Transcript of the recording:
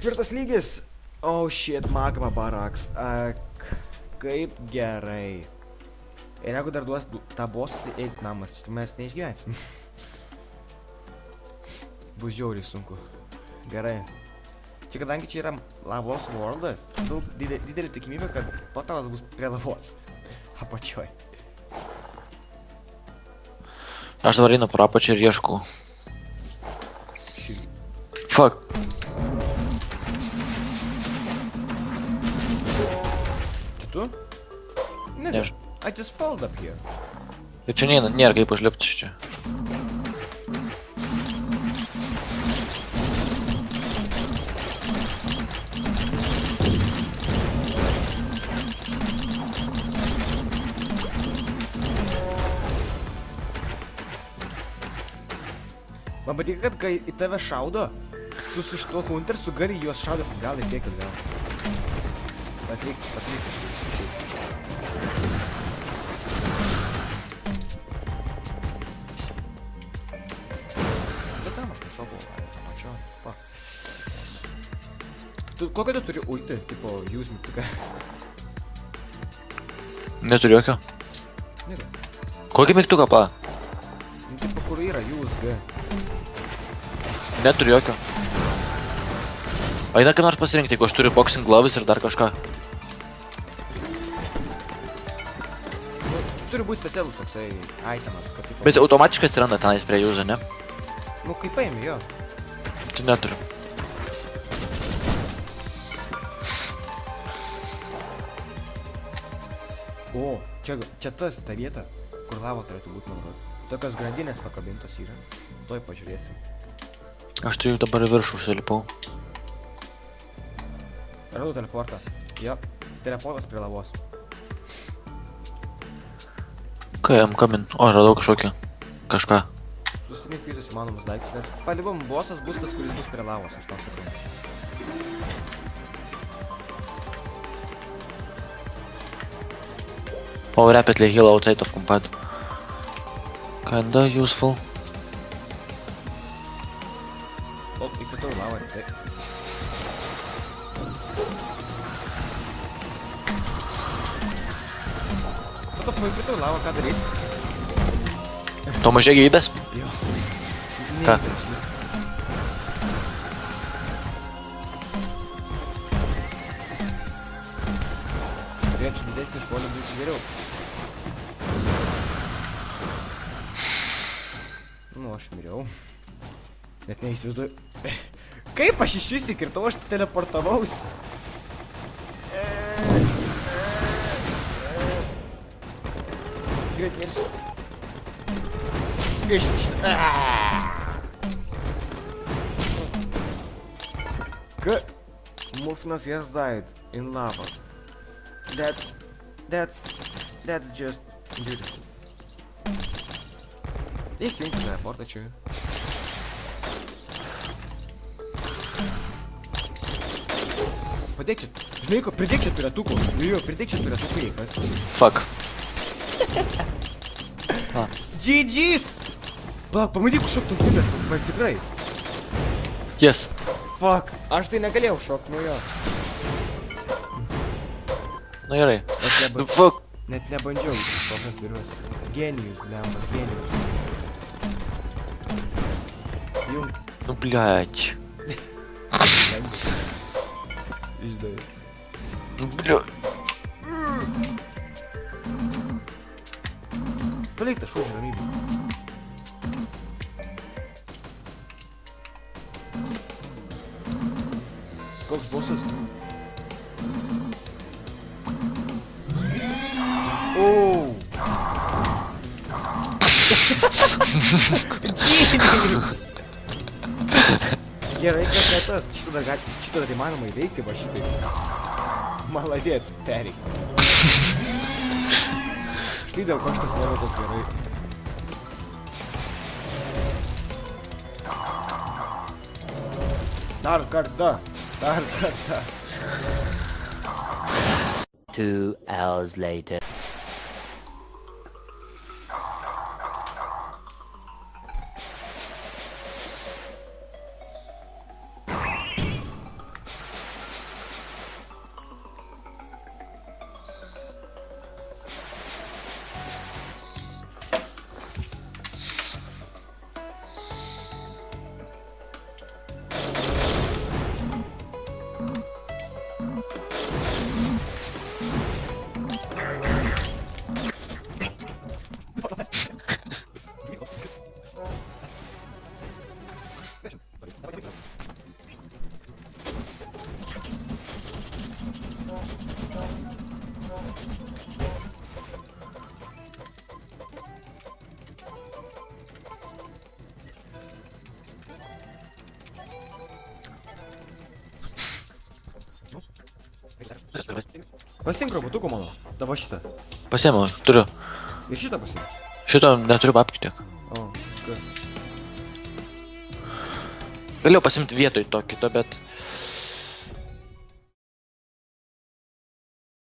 4 lygis. Oh shit, magma baraks. Ak, kaip gerai. Ir jeigu dar duos tą bossą, tai eik namas. Mes neišgyvensim. Bus žiauriai sunku. Gerai. Čia kadangi čia yra lavos worldas, daug didelė tikimybė, kad portalas bus prie lavos. Apačioj. Aš dabar einu pro apačią ir ieškau. Fuck. Čia tu? Ne. I just followed up here. Ir čia nėra kaip užlipti iš čia. Man patinka, kad kai į tave šaudo, tu su šituo countersu gali juos šaudyti. Gal ir tiek gal. Patryk. Bet tam aš nušaukau, apačioj. Fuck. Kokią tu turi ulti, tipo, use mygtuką? Neturiu jokio. Nėra. Kokį mygtuką pa? Nu, tipo, kur yra use G. Neturiu jokio. Eina ką nors pasirinkti, jeigu aš turiu boxing gloves ir dar kažką. Turi būti specialus toksai itemas, kad tipo... Bet automatiškai atsiranda tenais prie user, ne? Nu, kaip paimi jo. Tai neturiu. O, čia tas, ta vieta, kur lava turėtų būti naudoti. Tokios grandinės pakabintos yra. Tuoj pažiūrėsim. Aš tai dabar į viršų užsilipau. Radau teleportą. Jo, teleportas prie lavos. Okay, I'm coming. O, radau kažką. Susimink visus įmanomus daiktus, nes palibom bossas bus tas, kuris bus prie lavos, aš tau sakau. Oh, rapidly heal outside of combat. Kinda useful. O, įkritau į lavą, taip. Įkritau į lavą, ką daryti? To mažai gyvybės? Jo. Ką? Turėčiau didesnį šuolį būti geriau. Nu, aš miriau. Net neįsivaizduoju. Kaip aš iš vis įkritau, aš teleportavausi. Greit mirsiu. Mufnas has died in lava. That's just beautiful. Eik jungti teleportą čia. Padėk čia. Žinai ko, pridėk čia turėtukų. Jo, pridėk čia turėtukų, jei kas. Fuck. GG's! Palauk, pamatyk šoktų būdas, man tikrai. Yes. Fuck, aš tai negalėjau šokti nuo jo. Nu gerai. Nu fuck. Net nebandžiau šokant pirmas. Genijus, lemba, genijus. Jum. Nu bliać. Išdai. Nu bliać. Palik tą šūdžių ramybę. Koks bossas? Oh! Genius! Gerai, kad ne tas. Šitą dar įmanoma įveikti, va šitai. Maladėts, pereik. Štai dėl ko šitas levelas gerai. Dar kartą. 2 hours later. Pasink robotuką mano. Tavo šitą. Pasiėmiau, turiu. Ir šitą pasink. Šito neturiu babkių tiek. O, okay. Galėjau pasimti vietoj to kito, bet